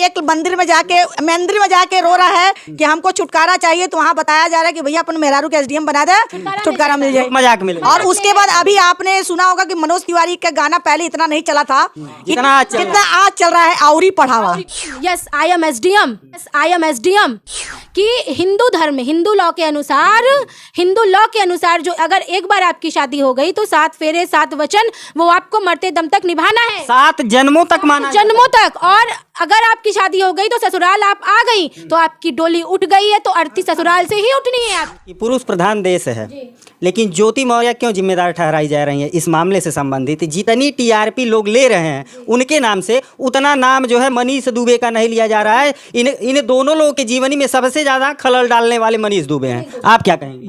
एक मंदिर में जाके रो रहा है कि हमको छुटकारा चाहिए, तो वहाँ बताया जा रहा है कि भैया अपन मेहरारू के एसडीएम बना दे, छुटकारा मिल जाए, मजाक मिले। और उसके बाद अभी आपने सुना होगा कि मनोज तिवारी का गाना पहले इतना नहीं चला था जितना आज चल रहा है, आउरी पढ़ावा। यस आई एम एसडीएम कि हिंदू धर्म, हिंदू लॉ के अनुसार जो अगर एक बार आपकी शादी हो गई तो 7 फेरे 7 वचन वो आपको मरते दम तक निभाना है, 7 जन्मों तक माना, जन्मों तक। और अगर आपकी शादी हो गई तो ससुराल आप आ गई तो आपकी डोली उठ गई है, तो अर्थी ससुराल से ही उठनी है आप। ये पुरुष प्रधान देश है, लेकिन ज्योति मौर्य क्यों जिम्मेदार ठहराई जा रही है इस मामले से संबंधित? जितनी टीआरपी लोग ले रहे हैं उनके नाम से, उतना नाम जो है मनीष दुबे का नहीं लिया जा रहा है। इन दोनों लोगों के जीवनी में सबसे ज्यादा खलल डालने वाले मनीष दुबे हैं। आप क्या कहेंगे?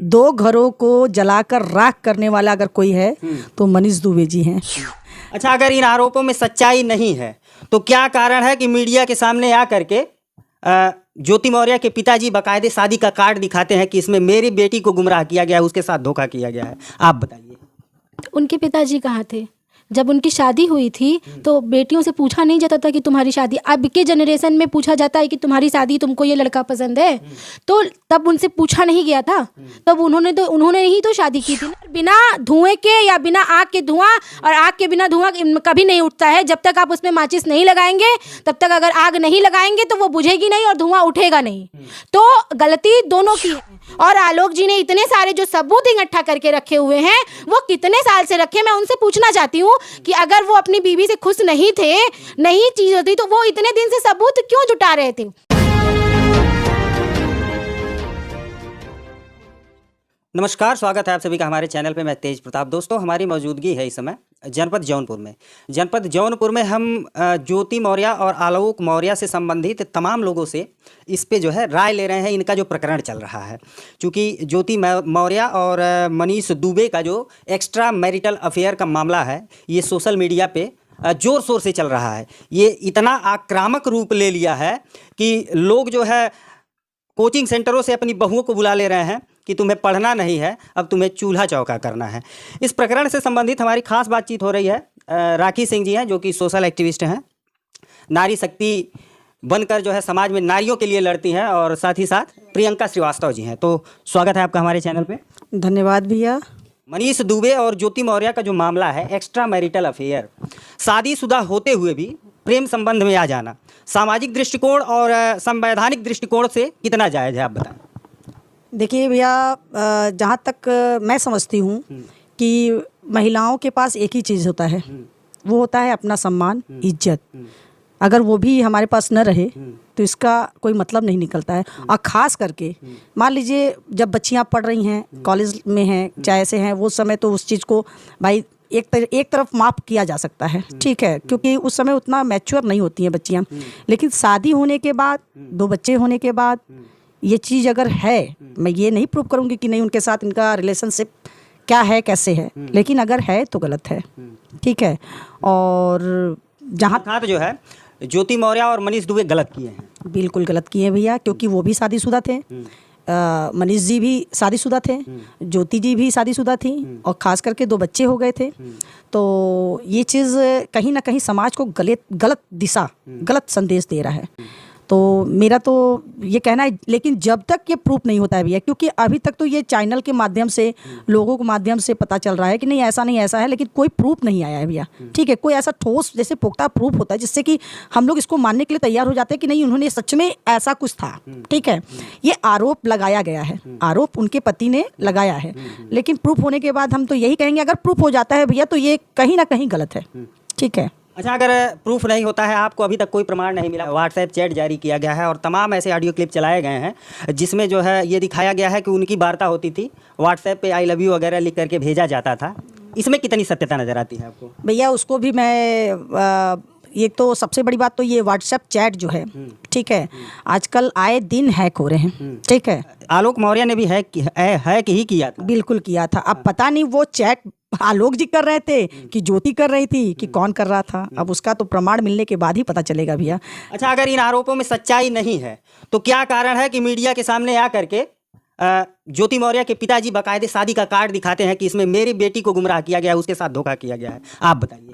दो घरों को जलाकर राख करने वाला अगर कोई है तो मनीष दुबे जी हैं। अच्छा, अगर इन आरोपों में सच्चाई नहीं है तो क्या कारण है कि मीडिया के सामने आकर के ज्योति मौर्य के पिताजी बाकायदे शादी का कार्ड दिखाते हैं कि इसमें मेरी बेटी को गुमराह किया गया है, उसके साथ धोखा किया गया है? आप बताइए। उनके पिताजी कहाँ थे जब उनकी शादी हुई थी? तो बेटियों से पूछा नहीं जाता था कि तुम्हारी शादी, अब के जनरेशन में पूछा जाता है कि तुम्हारी शादी, तुमको ये लड़का पसंद है, तो तब उनसे पूछा नहीं गया था। तब उन्होंने ही तो शादी की थी ना। बिना धुएं के या बिना आग के धुआं, और आग के बिना धुआं कभी नहीं उठता है। जब तक आप उसमें माचिस नहीं लगाएंगे, तब तक अगर आग नहीं लगाएंगे तो वो बुझेगी नहीं और धुआं उठेगा नहीं। तो गलती दोनों की है। और आलोक जी ने इतने सारे जो सबूत इकट्ठा करके रखे हुए हैं, वो कितने साल से रखे? मैं उनसे पूछना चाहती हूँ कि अगर वो अपनी बीवी से खुश नहीं थे, नहीं चीज होती, तो वो इतने दिन से सबूत क्यों जुटा रहे थे? नमस्कार, स्वागत है आप सभी का हमारे चैनल पे। मैं तेज प्रताप। दोस्तों, हमारी मौजूदगी है इस समय जनपद जौनपुर में। जनपद जौनपुर में हम ज्योति मौर्य और आलोक मौर्य से संबंधित तमाम लोगों से इस पे जो है राय ले रहे हैं, इनका जो प्रकरण चल रहा है। क्योंकि ज्योति मौर्य और मनीष दुबे का जो एक्स्ट्रा मैरिटल अफेयर का मामला है, ये सोशल मीडिया पे ज़ोर शोर से चल रहा है। ये इतना आक्रामक रूप ले लिया है कि लोग जो है कोचिंग सेंटरों से अपनी बहुओं को बुला ले रहे हैं कि तुम्हें पढ़ना नहीं है, अब तुम्हें चूल्हा चौका करना है। इस प्रकरण से संबंधित हमारी खास बातचीत हो रही है। राखी सिंह जी हैं, जो कि सोशल एक्टिविस्ट हैं, नारी शक्ति बनकर जो है समाज में नारियों के लिए लड़ती हैं, और साथ ही साथ प्रियंका श्रीवास्तव जी हैं। तो स्वागत है आपका हमारे चैनल पे। धन्यवाद भैया। मनीष दुबे और ज्योति मौर्य का जो मामला है, एक्स्ट्रा मैरिटल अफेयर, शादीशुदा होते हुए भी प्रेम संबंध में आ जाना, सामाजिक दृष्टिकोण और संवैधानिक दृष्टिकोण से कितना जायज़ है, आप बताएं। देखिए भैया, जहाँ तक मैं समझती हूँ कि महिलाओं के पास एक ही चीज़ होता है, वो होता है अपना सम्मान, इज्जत। अगर वो भी हमारे पास न रहे तो इसका कोई मतलब नहीं निकलता है। और ख़ास करके मान लीजिए जब बच्चियाँ पढ़ रही हैं, कॉलेज में हैं, चाहे ऐसे हैं, वो समय तो उस चीज़ को भाई एक तरफ माफ़ किया जा सकता है, ठीक है, क्योंकि उस समय उतना मैच्योर नहीं होती हैं बच्चियाँ। लेकिन शादी होने के बाद, 2 बच्चे होने के बाद, ये चीज़ अगर है, मैं ये नहीं प्रूव करूँगी कि नहीं उनके साथ इनका रिलेशनशिप क्या है, कैसे है, लेकिन अगर है तो गलत है, ठीक है। और जहाँ जो है ज्योति मौर्य और मनीष दुबे गलत किए हैं, बिल्कुल गलत किए हैं भैया, क्योंकि वो भी शादीशुदा थे, मनीष जी भी शादीशुदा थे, ज्योति जी भी शादीशुदा थी, और ख़ास करके 2 बच्चे हो गए थे। तो ये चीज़ कहीं ना कहीं समाज को गलत दिशा, गलत संदेश दे रहा है। तो मेरा तो ये कहना है, लेकिन जब तक ये प्रूफ नहीं होता है भैया, क्योंकि अभी तक तो ये चैनल के माध्यम से, लोगों के माध्यम से पता चल रहा है कि नहीं ऐसा नहीं ऐसा है, लेकिन कोई प्रूफ नहीं आया है भैया, ठीक है। कोई ऐसा ठोस जैसे पुख्ता प्रूफ होता है जिससे कि हम लोग इसको मानने के लिए तैयार हो जाते हैं कि नहीं उन्होंने सच में ऐसा कुछ था, ठीक है। ये आरोप लगाया गया है, आरोप उनके पति ने लगाया है, लेकिन प्रूफ होने के बाद हम तो यही कहेंगे, अगर प्रूफ हो जाता है भैया तो ये कहीं ना कहीं गलत है, ठीक है। अच्छा, अगर प्रूफ नहीं होता है, आपको अभी तक कोई प्रमाण नहीं मिला, व्हाट्सएप चैट जारी किया गया है और तमाम ऐसे ऑडियो क्लिप चलाए गए हैं जिसमें जो है ये दिखाया गया है कि उनकी वार्ता होती थी, व्हाट्सएप पे आई लव यू वगैरह लिख करके भेजा जाता था, इसमें कितनी सत्यता नज़र आती है आपको? भैया उसको भी मैं ये तो सबसे बड़ी बात तो ये व्हाट्सएप चैट जो है, ठीक है, आजकल आए दिन हैक हो रहे हैं, ठीक है। आलोक मौर्य ने भी हैक ही किया था, बिल्कुल किया था। अब पता नहीं वो चैट आलोक जी कर रहे थे कि ज्योति कर रही थी कि कौन कर रहा था, अब उसका तो प्रमाण मिलने के बाद ही पता चलेगा भैया। अच्छा, अगर इन आरोपों में सच्चाई नहीं है तो क्या कारण है कि मीडिया के सामने आ करके ज्योति मौर्य के पिताजी बाकायदे शादी का कार्ड दिखाते हैं कि इसमें मेरी बेटी को गुमराह किया गया है, उसके साथ धोखा किया गया है? आप बताइए।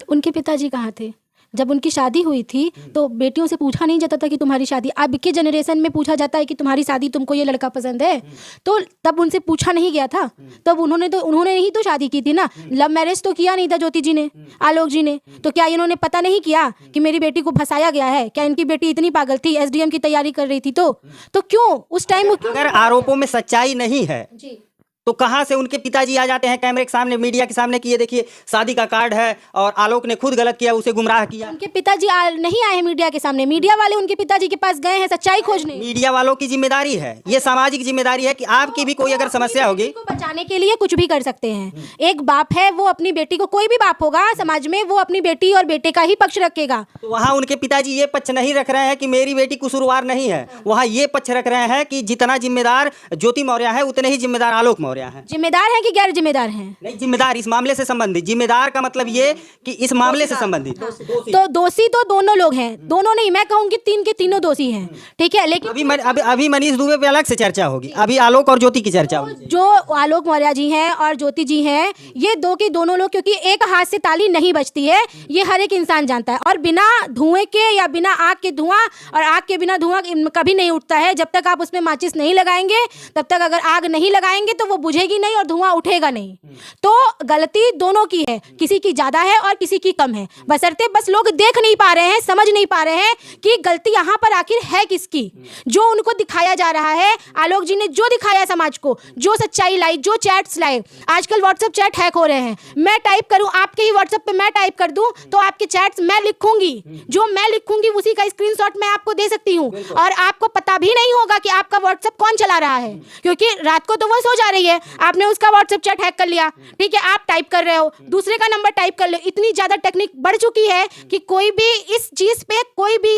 उनके पिताजी कहाँ थे जब उनकी शादी हुई थी तो बेटियों से पूछा नहीं जाता था कि तुम्हारी शादी, अब के जनरेशन में पूछा जाता है कि तुम्हारी शादी, तुमको ये लड़का पसंद है, तो तब उनसे पूछा नहीं गया था। तब उन्होंने ही तो शादी की थी ना, लव मैरिज तो किया नहीं था ज्योति जी ने, आलोक जी ने। तो क्या इन्होंने पता नहीं किया कि मेरी बेटी को फंसाया गया है? क्या इनकी बेटी इतनी पागल थी, एसडीएम की तैयारी कर रही थी? तो क्यों उस टाइम अगर आरोपों में सच्चाई नहीं है जी तो कहाँ से उनके पिताजी आ जाते हैं कैमरे के सामने, मीडिया के सामने कि ये देखिए शादी का कार्ड है और आलोक ने खुद गलत किया, उसे गुमराह किया? उनके पिताजी नहीं आए हैं मीडिया के सामने, मीडिया वाले उनके पिताजी के पास गए हैं सच्चाई खोजने। मीडिया वालों की जिम्मेदारी है, ये सामाजिक जिम्मेदारी है कि आपकी भी कोई अगर समस्या होगी को बचाने के लिए कुछ भी कर सकते हैं। एक बाप है, वो अपनी बेटी को, कोई भी बाप होगा समाज में, वो अपनी बेटी और बेटे का ही पक्ष रखेगा। तो वहाँ उनके पिताजी ये पक्ष नहीं रख रहे हैं कि मेरी बेटी कसूरवार नहीं है, वहाँ ये पक्ष रख रहे हैं कि जितना जिम्मेदार ज्योति मौर्य है उतने ही जिम्मेदार आलोक मौर्य है। जिम्मेदार है कि गैर जिम्मेदार हैं? नहीं, जिम्मेदार इस मामले से संबंधित, जिम्मेदार का मतलब ये कि इस मामले से संबंधित। तो दोषी तो दोनों लोग हैं, दोनों नहीं, मैं कहूंगी तीन के तीनों दोषी हैं, ठीक है। लेकिन अभी मनीष दुबे पे अलग से चर्चा होगी, अभी आलोक और ज्योति की चर्चा होगी। जो आलोक मौर्य जी हैं और ज्योति जी हैं, ये दो के दोनों लोग, क्योंकि एक हाथ से ताली नहीं बजती है, ये हर एक इंसान जानता है। और बिना धुएं के या बिना आग के धुआं, और आग के बिना धुआं कभी नहीं उठता है। जब तक आप उसमें माचिस नहीं लगाएंगे, तब तक अगर आग नहीं लगाएंगे तो वो बुझेगी नहीं और धुआं उठेगा नहीं। तो गलती दोनों की है, किसी की ज्यादा है और किसी की कम है, बशर्ते बस लोग देख नहीं पा रहे हैं, समझ नहीं पा रहे हैं कि गलती यहाँ पर आखिर है किसकी। जो उनको दिखाया जा रहा है, आलोक जी ने जो दिखाया समाज को, जो सच्चाई लाई, जो चैट्स लाए, आजकल व्हाट्सएप चैट हैक हो रहे हैं। मैं टाइप करूं आपके ही व्हाट्सएप पे, मैं टाइप कर दूं तो आपके चैट्स मैं लिखूंगी, जो मैं लिखूंगी उसी का स्क्रीनशॉट मैं आपको दे सकती हूँ, और आपको पता भी नहीं होगा कि आपका व्हाट्सएप कौन चला रहा है, क्योंकि रात को तो वो सो जा रही है, आपने उसका व्हाट्सएप चैट हैक कर लिया, ठीक है। आप टाइप कर रहे हो, दूसरे का नंबर टाइप कर लो। इतनी ज्यादा टेक्निक बढ़ चुकी है कि कोई भी इस चीज पे कोई भी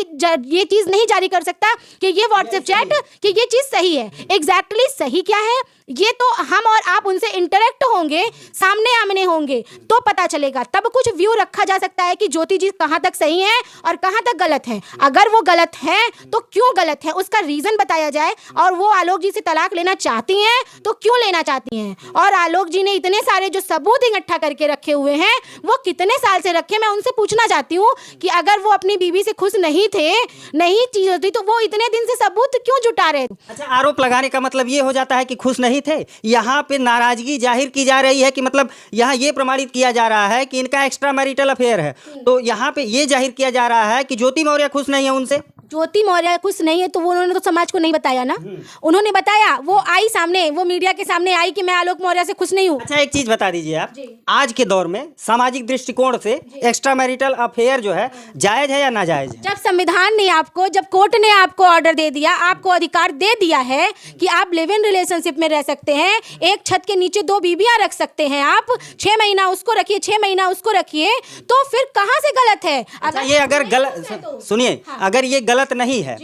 ये चीज नहीं जारी कर सकता कि ये व्हाट्सएप चैट, कि ये चीज सही है। एग्जैक्टली सही क्या है ये तो हम और आप उनसे इंटरेक्ट होंगे, सामने आमने होंगे तो पता चलेगा, तब कुछ व्यू रखा जा सकता है कि ज्योति जी कहाँ तक सही है और कहाँ तक गलत है। अगर वो गलत है तो क्यों गलत है उसका रीजन बताया जाए, और वो आलोक जी से तलाक लेना चाहती हैं तो क्यों लेना चाहती हैं, और आलोक जी ने इतने सारे जो सबूत इकट्ठा करके रखे हुए हैं वो कितने साल से रखे। मैं उनसे पूछना चाहती हूँ कि अगर वो अपनी बीवी से खुश नहीं थे, नहीं चीज होती, तो वो इतने दिन से सबूत क्यों जुटा रहे? अच्छा, आरोप लगाने का मतलब ये हो जाता है कि खुश नहीं थे। यहाँ पे नाराजगी जाहिर की जा रही है कि मतलब यहाँ ये प्रमाणित किया जा रहा है कि इनका एक्स्ट्रा मैरिटल अफेयर है, तो यहाँ पे ये जाहिर किया जा रहा है कि ज्योति मौर्य खुश नहीं है उनसे। ज्योति मौर्य खुश नहीं है तो वो उन्होंने तो समाज को नहीं बताया ना, उन्होंने बताया, वो आई सामने, वो मीडिया के सामने आई कि मैं आलोक मौर्य से खुश नहीं हूँ। अच्छा, एक चीज बता दीजिए आप, आज के दौर में सामाजिक दृष्टिकोण से एक्स्ट्रा मैरिटल अफेयर जो है जायज है या नाजायज है? जब संविधान ने आपको, जब कोर्ट ने आपको ऑर्डर दे दिया, आपको अधिकार दे दिया है कि आप लिव इन रिलेशनशिप में रह सकते हैं, एक छत के नीचे दो बीबियां रख सकते हैं, आप 6 महीना उसको रखिए, 6 महीना उसको रखिए, तो फिर कहाँ से गलत है? अच्छा, ये अगर गलत, सुनिए, अगर ये गलत नहीं है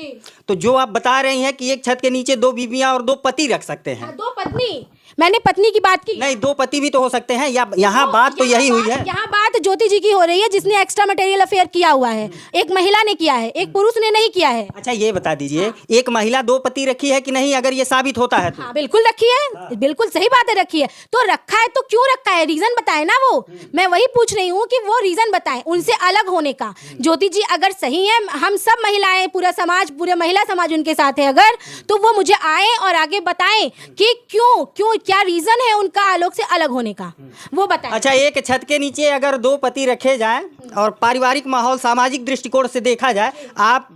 तो जो आप बता रही हैं कि एक छत के नीचे 2 बीबियां और 2 पति रख सकते हैं, 2 पत्नी, मैंने पत्नी की बात की नहीं, 2 पति भी तो हो सकते हैं, या यहाँ बात तो यही हुई है। यहाँ बात ज्योति जी की हो रही है जिसने एक्स्ट्रा मटेरियल अफेयर किया हुआ है, एक महिला ने किया है, एक पुरुष ने नहीं किया है। अच्छा, ये बता दीजिए, एक महिला 2 पति रखी है कि नहीं, अगर ये साबित होता है तो? हाँ, बिल्कुल रखी है, बिल्कुल सही बात है, रखी है। तो रखा है तो क्यों रखा है, रीजन बताए ना वो। मैं वही पूछ रही हूँ कि वो रीजन बताएं उनसे अलग होने का। ज्योति जी अगर सही है, हम सब महिलाएं, पूरा समाज, पूरे महिला समाज उनके साथ है अगर, तो वो मुझे आए और आगे बताएं कि क्यों क्या रीजन है उनका आलोक से अलग होने का, वो बताएं। अच्छा, एक छत के नीचे अगर 2 पति रखे जाएं और पारिवारिक माहौल सामाजिक दृष्टिकोण से देखा जाए, आप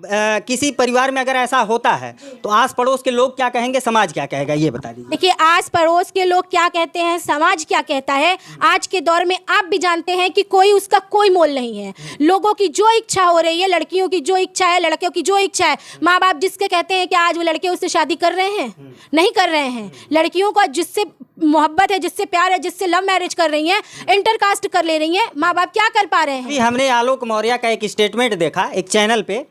किसी परिवार में अगर ऐसा होता है तो आस पड़ोस के लोग क्या कहेंगे, समाज क्या कहेगा, ये बता दीजिए। देखिए, आस पड़ोस के लोग क्या कहते हैं, समाज क्या कहता है, आज के दौर में आप भी जानते हैं कि कोई उसका कोई मोल नहीं है। लोगों की जो इच्छा हो रही है, लड़कियों की जो इच्छा है, लड़कियों की जो इच्छा है, माँ बाप जिसके कहते हैं कि आज वो लड़के उससे शादी कर रहे हैं, नहीं कर रहे हैं। लड़कियों को जिससे मोहब्बत है, जिससे प्यार है, जिससे लव मैरिज कर रही हैं, इंटरकास्ट कर ले रही हैं, माँ बाप क्या कर पा रहे हैं? हमने आलोक मौर्य का एक स्टेटमेंट देखा एक चैनल पे,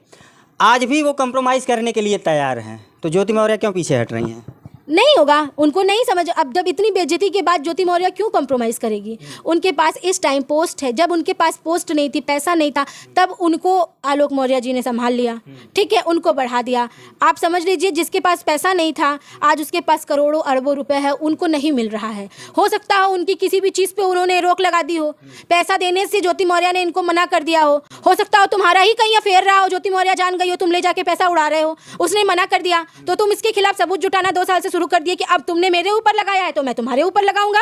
आज भी वो कंप्रोमाइज करने के लिए तैयार हैं, तो ज्योति मौर्य क्यों पीछे हट रही हैं? नहीं होगा, उनको नहीं समझ। अब जब इतनी बेइज्जती के बाद ज्योति मौर्य क्यों कॉम्प्रोमाइज़ करेगी? उनके पास इस टाइम पोस्ट है, जब उनके पास पोस्ट नहीं थी, पैसा नहीं था, तब उनको आलोक मौर्य जी ने संभाल लिया, ठीक है, उनको बढ़ा दिया। आप समझ लीजिए जिसके पास पैसा नहीं था आज उसके पास करोड़ों अरबों रुपए है, उनको नहीं मिल रहा है। हो सकता हो उनकी किसी भी चीज़ पे उन्होंने रोक लगा दी हो, पैसा देने से ज्योति मौर्य ने इनको मना कर दिया हो सकता हो तुम्हारा ही कहीं अफेयर रहा हो, ज्योति मौर्य जान गई हो, तुम ले जाके पैसा उड़ा रहे हो, उसने मना कर दिया, तो तुम इसके खिलाफ सबूत जुटाना 2 साल से शुरू कर दिए कि अब तुमने मेरे ऊपर लगाया है तो मैं तुम्हारे ऊपर लगाऊंगा,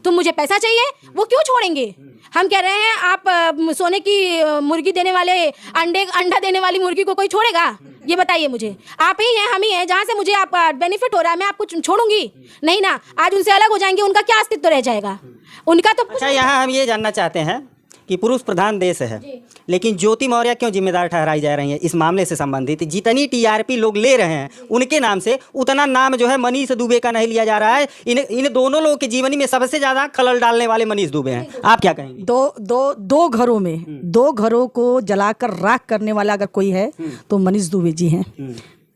तुम मुझे पैसा चाहिए। वो क्यों छोड़ेंगे? हम कह रहे हैं आप सोने की मुर्गी देने वाले अंडा देने वाली मुर्गी को कोई छोड़ेगा? ये बताइए मुझे। आप ही हैं, हम ही हैं, जहाँ से मुझे आप बेनिफिट हो रहा है मैं आपको छोड़ूंगी नहीं ना। आज उनसे अलग हो जाएंगे, उनका क्या अस्तित्व रह जाएगा? उनका तो अच्छा, यहाँ हम ये जानना चाहते हैं कि पुरुष प्रधान देश है, लेकिन ज्योति मौर्य क्यों जिम्मेदार ठहराई जा रही है इस मामले से संबंधित? जितनी टीआरपी लोग ले रहे हैं उनके नाम से, उतना नाम जो है मनीष दुबे का नहीं लिया जा रहा है। इन दोनों लोगों के जीवनी में सबसे ज्यादा खलल डालने वाले मनीष दुबे हैं। आप क्या कहेंगे? दो घरों में 2 घरों को जलाकर राख करने वाला अगर कोई है तो मनीष दुबे जी हैं।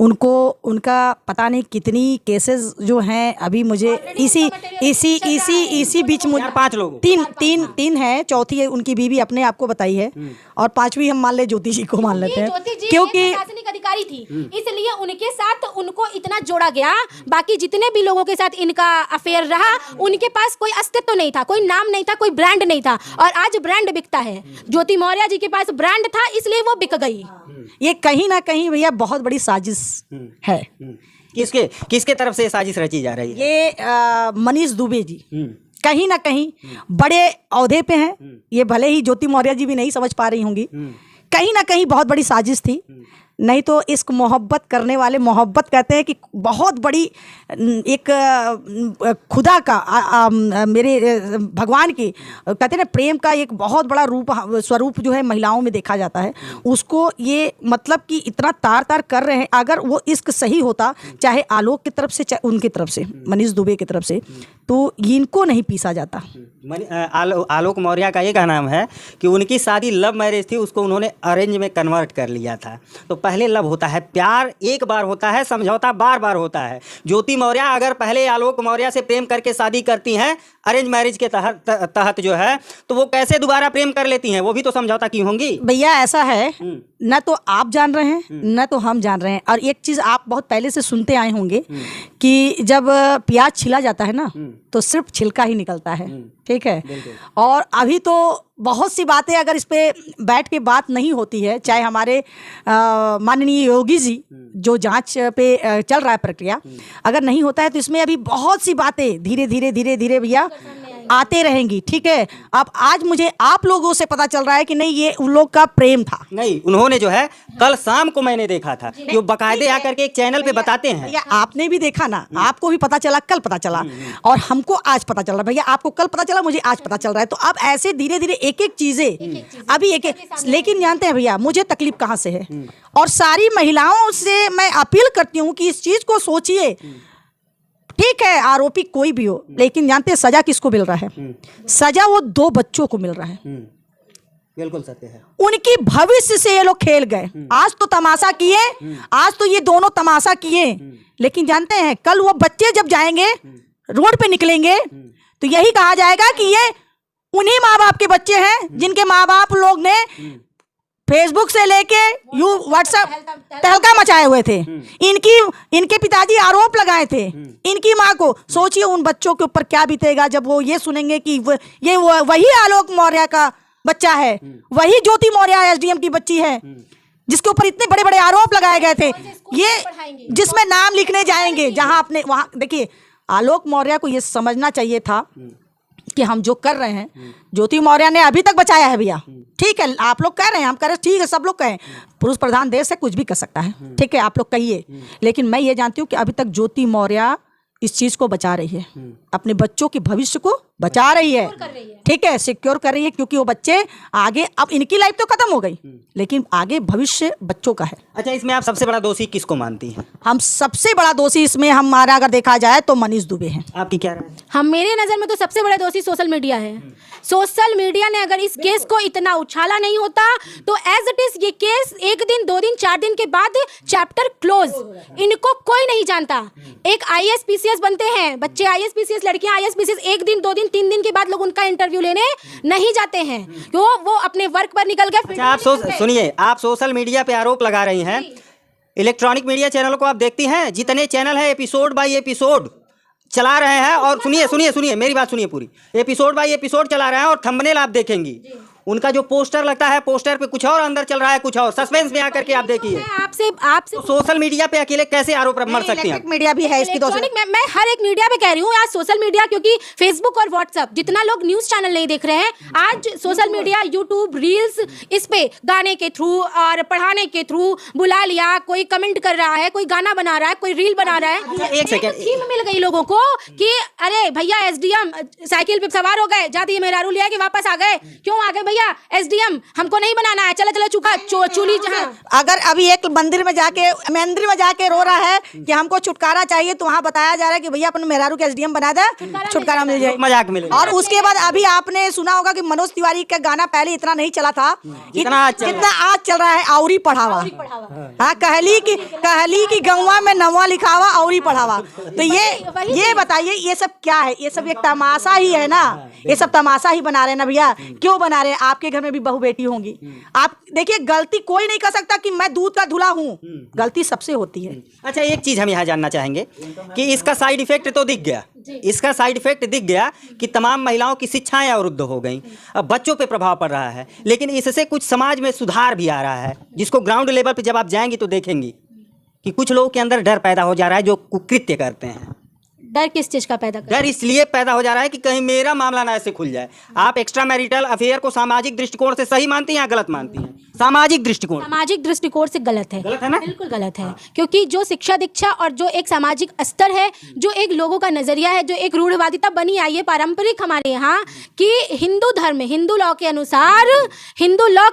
उनका पता नहीं कितनी केसेस जो हैं, अभी मुझे इसी बीच मुझे 5 लोग, तीन है, चौथी है उनकी बीवी अपने आप को बताई है, और 5वीं हम मान ले ज्योति जी को मान लेते हैं, क्योंकि प्रशासनिक अधिकारी थी इसलिए उनके साथ उनको इतना जोड़ा गया। बाकी जितने भी लोगों के साथ इनका अफेयर रहा उनके पास कोई अस्तित्व नहीं था, कोई नाम नहीं था, कोई ब्रांड नहीं था, और आज ब्रांड बिकता है। ज्योति मौर्य जी के पास ब्रांड था इसलिए वो बिक गई। ये कहीं ना कहीं भैया बहुत बड़ी साजिश है। किसके तरफ से साजिश रची जा रही है? ये मनीष दुबे जी कहीं ना कहीं बड़े औहदे पे हैं, ये भले ही ज्योति मौर्य जी भी नहीं समझ पा रही होंगी, कहीं ना कहीं बहुत बड़ी साजिश थी। नहीं तो इश्क मोहब्बत करने वाले, मोहब्बत कहते हैं कि बहुत बड़ी एक खुदा का मेरे भगवान की कहते हैं ना, प्रेम का एक बहुत बड़ा स्वरूप जो है महिलाओं में देखा जाता है। उसको ये मतलब कि इतना तार कर रहे हैं। अगर वो इश्क सही होता, चाहे आलोक की तरफ से चाहे उनकी तरफ से, मनीष दुबे की तरफ से, तो इनको नहीं पीसा जाता। आलोक मौर्य का ये कहना है कि उनकी शादी लव मैरिज थी, उसको उन्होंने अरेंज में कन्वर्ट कर लिया था। तो पहले लव होता है, प्यार एक बार होता है, समझौता बार बार होता है। ज्योति मौर्य अगर पहले आलोक मौर्य से प्रेम करके शादी करती हैं अरेंज मैरिज के तहत जो है, तो वो कैसे दोबारा प्रेम कर लेती हैं? वो भी तो समझौता की होंगी। भैया ऐसा है, न तो आप जान रहे हैं न तो हम जान रहे हैं। और एक चीज़ आप बहुत पहले से सुनते आए होंगे कि जब प्याज छिला जाता है ना तो सिर्फ छिलका ही निकलता है, ठीक है। और अभी तो बहुत सी बातें अगर इस पे बैठ के बात नहीं होती है, चाहे हमारे माननीय योगी जी जो जांच पे चल रहा है प्रक्रिया, अगर नहीं होता है तो इसमें अभी बहुत सी बातें धीरे धीरे भैया आते रहेंगी, ठीक है। अब आज मुझे आप लोगों से पता चल रहा है कि नहीं, ये उन लोग का प्रेम था। नहीं, उन्होंने जो है कल शाम को मैंने देखा था कि वो बाकायदे आकर के एक चैनल पे बताते हैं। भैया आपने भी देखा ना, आपको भी पता चला, कल पता चला, और हमको आज पता चल रहा है। भैया आपको कल पता चला, मुझे आज पता चल रहा है। तो अब ऐसे धीरे धीरे एक चीजें अभी एक, लेकिन जानते हैं भैया मुझे तकलीफ कहाँ से है, और सारी महिलाओं से मैं अपील करती हूँ कि इस चीज को सोचिए। ठीक है, आरोपी कोई भी हो, लेकिन जानते हैं सजा किसको मिल रहा है? सजा वो 2 बच्चों को मिल रहा है। बिल्कुल सत्य है। उनकी भविष्य से ये लोग खेल गए। आज तो तमाशा किए, आज तो ये दोनों तमाशा किए, लेकिन जानते हैं कल वो बच्चे जब जाएंगे रोड पे निकलेंगे तो यही कहा जाएगा कि ये उन्हीं माँ बाप के बच्चे हैं जिनके माँ बाप लोग ने फेसबुक से लेके व्हाट्सएप तहलका मचाए हुए थे। इनके पिताजी आरोप लगाए थे इनकी माँ को। सोचिए उन बच्चों के ऊपर क्या बीतेगा जब वो ये सुनेंगे कि ये वही आलोक मौर्य का बच्चा है, वही ज्योति मौर्य एसडीएम की बच्ची है, जिसके ऊपर इतने बड़े बड़े आरोप लगाए गए थे, ये जिसमें नाम लिखने जाएंगे जहां अपने वहां। देखिए आलोक मौर्य को ये समझना चाहिए था कि हम जो कर रहे हैं, ज्योति मौर्य ने अभी तक बचाया है भैया। ठीक है, आप लोग कह रहे हैं, हम कह रहे हैं, ठीक है, सब लोग कहें, पुरुष प्रधान देश है, कुछ भी कर सकता है, ठीक है, आप लोग कहिए, लेकिन मैं ये जानती हूँ कि अभी तक ज्योति मौर्य इस चीज को बचा रही है, अपने बच्चों के भविष्य को बचा रही है, ठीक है, सिक्योर कर रही है, क्योंकि वो बच्चे आगे, अब इनकी लाइफ तो खत्म हो गई लेकिन आगे भविष्य बच्चों का है। अच्छा, इसमें आप सबसे बड़ा दोषी किसको मानती हैं? हम सबसे बड़ा दोषी इसमें हमारा अगर देखा जाए तो मनीष दुबे हैं। आपकी क्या राय है? हम, मेरे नज़र में तो सबसे बड़ा दोषी सोशल मीडिया है। सोशल मीडिया ने अगर इस केस को इतना उछाला नहीं होता तो एज इट इज ये केस 1 दिन 2 दिन 4 दिन के बाद चैप्टर क्लोज। इनको कोई नहीं जानता। एक IAS PCS बनते हैं बच्चे, IAS PCS लड़कियां IAS PCS 1 दिन 2 दिन 3 दिन के बाद लोग उनका इंटरव्यू लेने नहीं जाते हैं, क्यों? वो अपने वर्क पर निकल गए। अच्छा, आप सुनिए, आप सोशल मीडिया पे आरोप लगा रही हैं। इलेक्ट्रॉनिक मीडिया चैनलों को आप देखती हैं? जितने चैनल है एपिसोड बाय एपिसोड चला रहे हैं, और सुनिए मेरी बात सुनिए पूरी, एपिसोड बाय एपिसोड चला रहे हैं, और थंबनेल आप देखेंगी, उनका जो पोस्टर लगता है, पोस्टर पे कुछ और, अंदर चल रहा है कुछ और। सस्पेंस में आकर के आप देखिए। आपसे तो सोशल मीडिया पे अकेले कैसे आरोप मर सकती हैं? मीडिया भी है इसकी दोषी। मैं हर एक मीडिया पे कह रही हूँ आज सोशल मीडिया, क्योंकि फेसबुक और व्हाट्सएप जितना लोग न्यूज चैनल नहीं देख रहे हैं, आज सोशल मीडिया, यूट्यूब, रील्स, इस पे गाने के थ्रू और पढ़ाने के थ्रू बुला लिया, कोई कमेंट कर रहा है, कोई गाना बना रहा है, कोई रील बना रहा है। एक सेकंड, थीम मिल गई लोगों को कि अरे भैया SDM साइकिल पे सवार हो गए, जाती मेहरारू लिया कि वापस आ गए। क्यों आ गए भैया? SDM हमको नहीं बनाना है, चला चला चूली जहाँ। अगर अभी एक मंदिर में जाके रो रहा है कि हमको छुटकारा चाहिए, तो वहाँ बताया जा रहा है कि भैया अपने मेहरारू के SDM बना दे, छुटकारा मिल जाए, मजाक मिले। और उसके बाद अभी आपने सुना होगा कि मनोज तिवारी का गाना पहले इतना नहीं चला था जितना आज चल रहा है, औरी पढ़ावा। हाँ, कहली की गौवा में नवा लिखावा, औरी पढ़ावा। तो ये बताइए, ये सब क्या है? ये सब एक तमाशा ही है ना, ये सब तमाशा ही बना रहे हैं ना भैया। क्यों बना रहे हैं? आपके घर में भी बहू बेटी होंगी। आप देखिए, गलती कोई नहीं कर सकता कि मैं दूध का धुला हूँ, गलती सबसे होती है। अच्छा, एक चीज हम यहाँ जानना चाहेंगे कि इसका साइड इफेक्ट तो दिख गया, इसका साइड इफेक्ट दिख गया कि तमाम महिलाओं की शिक्षाएं अवरुद्ध हो गई, अब बच्चों पे प्रभाव पड़ रहा है, लेकिन इससे कुछ समाज में सुधार भी आ रहा है, जिसको ग्राउंड लेवल पे जब आप जाएंगी तो देखेंगी कि कुछ लोगों के अंदर डर पैदा हो जा रहा है जो कुकृत्य करते हैं। डर किस चीज का पैदा कर? डर इसलिए पैदा हो जा रहा है कि कहीं मेरा मामला ना ऐसे खुल जाए। आप एक्स्ट्रा मैरिटल अफेयर को सामाजिक दृष्टिकोण से सही मानती हैं या गलत मानती हैं? सामाजिक दृष्टिकोण से गलत है। गलत है ना? बिल्कुल गलत है, क्योंकि जो शिक्षा दीक्षा और जो एक सामाजिक स्तर है, जो एक लोगों का नजरिया है, जो एक रूढ़िवादिता बनी आई है पारंपरिक हमारे यहाँ कि हिंदू धर्म, हिंदू लॉ के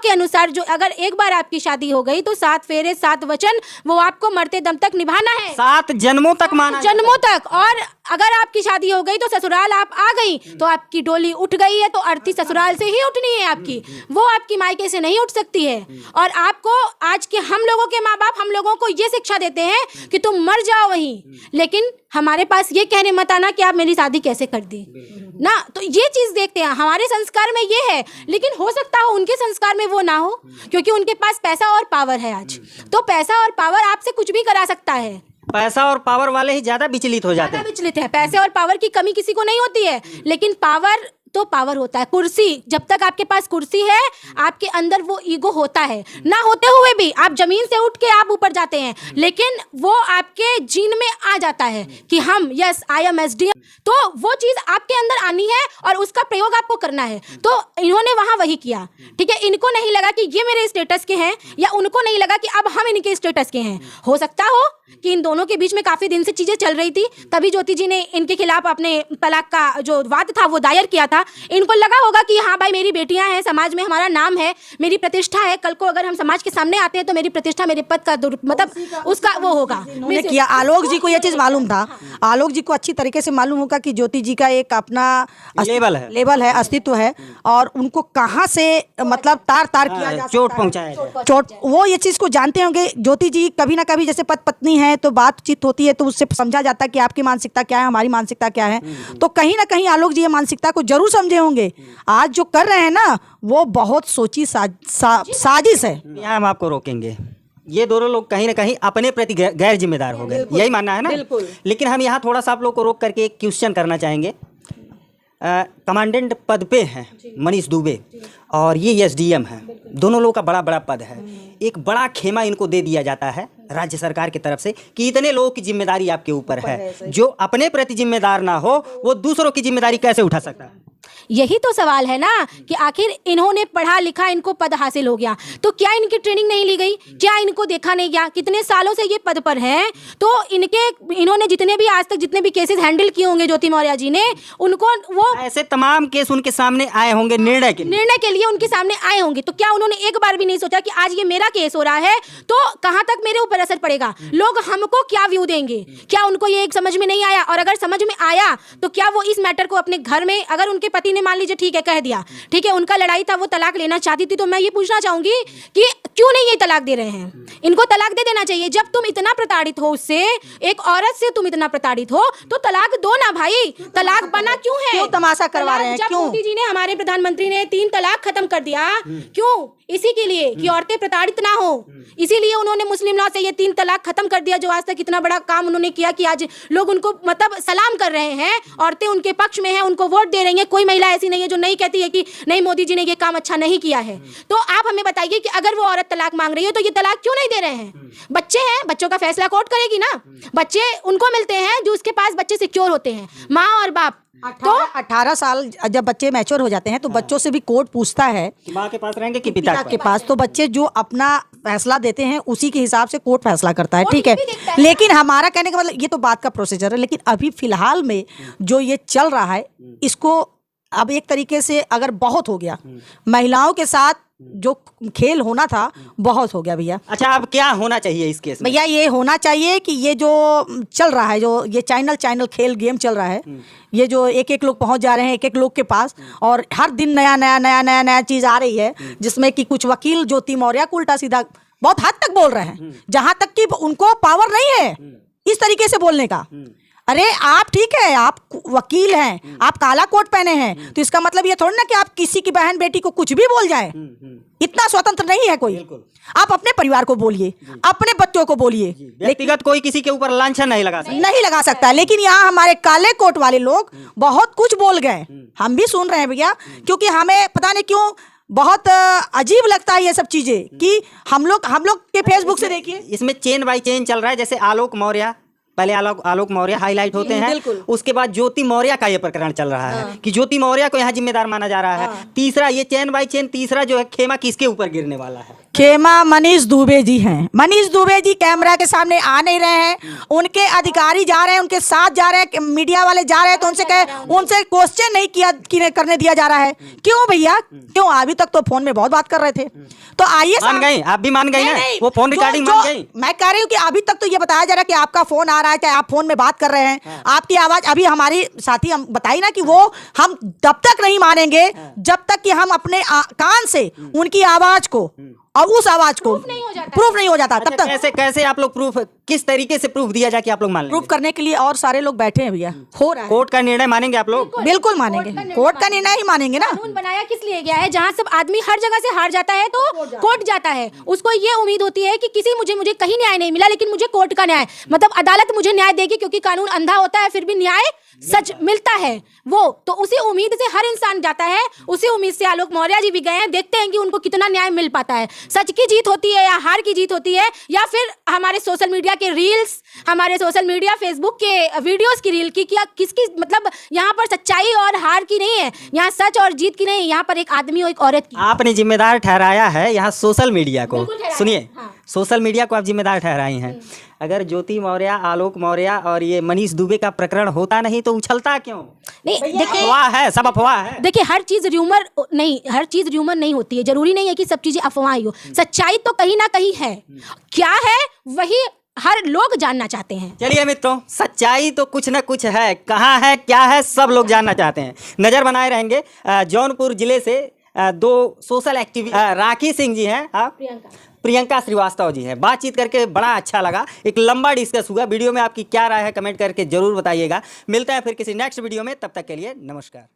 अनुसार जो अगर एक बार आपकी शादी हो गई तो 7 फेरे 7 वचन वो आपको मरते दम तक निभाना है, 7 जन्मों तक माना, जन्मों तक। और अगर आपकी शादी हो गई तो ससुराल आप आ गई तो आपकी डोली उठ गई है, तो अर्थी ससुराल से ही उठनी है आपकी, वो आपकी मायके से नहीं उठ सकती है। और आपको आज के हम लोगों के माँ बाप हम लोगों को ये शिक्षा देते हैं कि तुम मर जाओ वहीं, लेकिन हमारे पास ये कहने मत आना कि आप मेरी शादी कैसे कर दी ना। तो ये चीज देखते हैं, हमारे संस्कार में ये है, लेकिन हो सकता हो उनके संस्कार में वो ना हो, क्योंकि उनके पास पैसा और पावर है आज। तो पैसा और पावर आपसे कुछ भी करा सकता है। पैसा और पावर वाले ही ज्यादा विचलित हो जाते हैं। विचलित है, पैसे और पावर की कमी किसी को नहीं होती है, लेकिन पावर तो पावर होता है। कुर्सी, जब तक आपके पास कुर्सी है आपके अंदर वो ईगो होता है, ना होते हुए भी आप जमीन से उठ के आप ऊपर जाते हैं, लेकिन वो आपके जीन में आ जाता है कि हम यस आई एम SDM। तो वो चीज आपके अंदर आनी है और उसका प्रयोग आपको करना है। तो इन्होंने वहां वही किया, ठीक है। इनको नहीं लगा कि ये मेरे स्टेटस के हैं, या उनको नहीं लगा कि अब हम इनके स्टेटस के हैं। हो सकता हो कि इन दोनों के बीच में काफी दिन से चीजें चल रही थी, तभी ज्योति जी ने इनके खिलाफ अपने तलाक का जो वाद था वो दायर किया था। इनको लगा होगा कि हाँ भाई मेरी बेटियां हैं, समाज में हमारा नाम है, मेरी प्रतिष्ठा है, कल को अगर हम समाज के सामने आते हैं तो मेरी प्रतिष्ठा, मेरे पद का मतलब उसका वो होगा। किया आलोक जी को ये चीज मालूम था, आलोक जी को अच्छी तरीके से मालूम होगा कि ज्योति जी का एक अपना लेवल है, अस्तित्व है, और उनको कहाँ से मतलब तार किया जा चोट पहुंचाया चोट, वो ये चीज को जानते होंगे। ज्योति जी कभी ना कभी जैसे पत्नी है तो बातचीत होती है तो उससे समझा जाता है कि आपकी मानसिकता क्या है, हमारी मानसिकता क्या है। तो कहीं ना कहीं आलोक जी ये मानसिकता को जरूर समझे होंगे। आज जो कर रहे हैं ना वो बहुत सोची साजिश है। यहाँ हम आपको रोकेंगे, ये दोनों लोग कहीं ना कहीं अपने प्रति गैर जिम्मेदार हो गए, यही मानना है ना? बिल्कुल। लेकिन हम यहाँ थोड़ा सा आप लोग को रोक करके एक क्वेश्चन करना चाहेंगे। कमांडेंट पद पे हैं मनीष दुबे और ये SDM है, दोनों लोगों का बड़ा बड़ा पद है। एक बड़ा खेमा इनको दे दिया जाता है राज्य सरकार की तरफ से कि इतने लोगों की जिम्मेदारी आपके ऊपर है। जो अपने प्रति जिम्मेदार ना हो वो दूसरों की जिम्मेदारी कैसे उठा सकता है? यही तो सवाल है ना कि आखिर इन्होंने पढ़ा लिखा, इनको पद हासिल हो गया, तो क्या इनकी ट्रेनिंग नहीं ली गई? क्या इनको देखा नहीं गया? कितने सालों से ये पद पर हैं, तो इन्होंने जितने भी आज तक जितने भी केसेस हैंडल किए होंगे ज्योति मौर्य जी ने, उनको वो ऐसे तमाम केस उनके सामने आए होंगे निर्णय के लिए उनके सामने आए होंगे, तो क्या उन्होंने एक बार भी नहीं सोचा कि आज ये मेरा केस हो रहा है तो कहां तक मेरे ऊपर असर पड़ेगा, लोग हमको क्या व्यू देंगे? क्या उनको ये एक समझ में नहीं आया? और अगर समझ में आया तो क्या वो इस मैटर को अपने घर में, अगर उनके पति ने मान लीजिए ठीक है कह दिया, ठीक है उनका लड़ाई था, वो तलाक लेना चाहती थी, तो मैं ये पूछना चाहूंगी कि क्यों नहीं ये तलाक दे रहे हैं? इनको तलाक दे देना चाहिए। जब तुम इतना प्रताड़ित हो उससे, एक औरत से तुम इतना प्रताड़ित हो, तो तलाक दो ना भाई। तलाक बना क्यों है? क्यों तमाशा करवा रहे हैं? जब क्यों? मोदी जी ने, हमारे प्रधानमंत्री ने 3 तलाक खत्म कर दिया, क्यों? इसी के लिए कि औरतें प्रताड़ित ना हो, इसीलिए उन्होंने मुस्लिम लॉ से ये 3 तलाक खत्म कर दिया, जो आज तक इतना बड़ा काम उन्होंने किया कि आज लोग उनको मतलब सलाम कर रहे हैं, औरतें उनके पक्ष में हैं, उनको वोट दे रही हैं। कोई महिला ऐसी नहीं है जो नहीं कहती है कि नहीं मोदी जी ने ये काम अच्छा नहीं किया है। तो आप हमें बताइए कि अगर वो औरत तलाक मांग रही है तो ये तलाक क्यों नहीं दे रहे हैं? बच्चे हैं, बच्चों का फैसला कोर्ट करेगी ना। बच्चे उनको मिलते हैं जो उसके पास बच्चे सिक्योर होते हैं, माँ और बाप। तो 18 साल जब बच्चे मैच्योर हो जाते हैं तो बच्चों से भी कोर्ट पूछता है माँ के पास रहेंगे कि पिता के पास, तो बच्चे जो अपना फैसला देते हैं उसी के हिसाब से कोर्ट फैसला करता है, ठीक है। लेकिन हमारा कहने का मतलब ये तो बात का प्रोसीजर है, लेकिन अभी फिलहाल में जो ये चल रहा है, इसको अब एक तरीके से अगर बहुत हो गया, महिलाओं के साथ जो खेल होना था बहुत हो गया भैया। अच्छा, अब क्या होना चाहिए इस केस में? भैया ये होना चाहिए कि ये जो चल रहा है, जो ये चैनल खेल गेम चल रहा है, ये जो एक लोग पहुंच जा रहे हैं एक लोग के पास, और हर दिन नया चीज आ रही है, जिसमें कि कुछ वकील ज्योति मौर्य को उल्टा सीधा बहुत हद तक बोल रहे हैं, जहां तक कि उनको पावर नहीं है इस तरीके से बोलने का। अरे आप ठीक है, आप वकील हैं, आप काला कोट पहने हैं, तो इसका मतलब ये थोड़ी ना कि आप किसी की बहन बेटी को कुछ भी बोल जाए। इतना स्वतंत्र नहीं है कोई। आप अपने परिवार को बोलिए, अपने बच्चों को बोलिए, व्यक्तिगत कोई किसी के ऊपर लांछन नहीं लगा सकता। लेकिन यहाँ हमारे काले कोट वाले लोग बहुत कुछ बोल गए, हम भी सुन रहे हैं भैया, क्योंकि हमें पता नहीं क्यों बहुत अजीब लगता है ये सब चीजें कि हम लोग के फेसबुक से देखिए, इसमें चेन बाय चेन चल रहा है। जैसे आलोक मौर्य, पहले आलोक मौर्य हाईलाइट होते हैं, उसके बाद ज्योति मौर्य का ये प्रकरण चल रहा है कि ज्योति मौर्य को यहाँ जिम्मेदार माना जा रहा है। तीसरा ये चेन बाय चेन, तीसरा जो है खेमा किसके ऊपर गिरने वाला है? खेमा मनीष दुबे जी हैं। मनीष दुबे जी कैमरा के सामने आ नहीं रहे हैं, उनके अधिकारी जा रहे हैं, उनके साथ जा रहे हैं, मीडिया वाले जा रहे हैं, तो उनसे क्वेश्चन नहीं करने दिया जा रहा है। क्यों भैया, क्यों? अभी तक तो फोन में बहुत बात कर रहे थे, तो आइए। मान गई, आप भी मान गई ना, वो फोन रिकॉर्डिंग मान गई। मैं कह रही हूँ कि अभी तक तो ये बताया जा रहा है कि आपका फोन आ रहा है, चाहे आप फोन में बात कर रहे हैं, आपकी आवाज। अभी हमारी साथी हम बताई ना कि वो हम तब तक नहीं मानेंगे जब तक कि हम अपने कान से उनकी आवाज को और उस आवाज को प्रूफ नहीं हो जाता तब तक। कैसे आप लोग प्रूफ, किस तरीके से प्रूफ दिया जाए कि आप लोग मान लेंगे? प्रूफ करने के लिए और सारे लोग बैठे हैं भैया, हो रहा है। कोर्ट का निर्णय मानेंगे आप लोग? बिल्कुल मानेंगे, कोर्ट का निर्णय ही मानेंगे ना। कानून बनाया किस लिए गया है? जहाँ सब आदमी हर जगह से हार जाता है तो कोर्ट जाता है, उसको ये उम्मीद होती है कि मुझे कहीं न्याय नहीं मिला, लेकिन मुझे कोर्ट का न्याय, मतलब अदालत मुझे न्याय देगी, क्योंकि कानून अंधा होता है फिर भी न्याय सच मिलता है। वो तो उसी उम्मीद से हर इंसान जाता है, उसी उम्मीद से आलोक मौर्य जी भी गए हैं। देखते हैं कि उनको कितना न्याय मिल पाता है, सच की जीत होती है या हार की जीत होती है, या फिर हमारे सोशल मीडिया के रील्स, हमारे सोशल मीडिया फेसबुक के वीडियोस की रील की, क्या किसकी, मतलब यहाँ पर सच्चाई और हार की नहीं है, यहाँ सच और जीत की नहीं, यहाँ पर एक आदमी और एक औरत की। आपने जिम्मेदार ठहराया है यहाँ सोशल मीडिया को। सुनिए, सोशल मीडिया को आप जिम्मेदार ठहराई हैं। अगर ज्योति मौर्य, आलोक मौर्य और ये मनीष दुबे का प्रकरण होता नहीं तो उछलता क्यों? नहीं, देखिए अफवाह है, सब अफवाह है। देखिए हर चीज र्यूमर नहीं होती है, जरूरी नहीं है कि सब चीजें अफवाह ही हो, सच्चाई तो कहीं ना कहीं है। क्या है वही हर लोग जानना चाहते हैं। चलिए मित्रों, सच्चाई तो कुछ न कुछ है, कहाँ है क्या है सब लोग जानना चाहते हैं। नजर बनाए रहेंगे। जौनपुर जिले से 2 सोशल एक्टिविस्ट राखी सिंह जी हैं, प्रियंका श्रीवास्तव जी हैं। बातचीत करके बड़ा अच्छा लगा, एक लंबा डिस्कस हुआ। वीडियो में आपकी क्या राय है कमेंट करके जरूर बताइएगा। मिलते हैं फिर किसी नेक्स्ट वीडियो में, तब तक के लिए नमस्कार।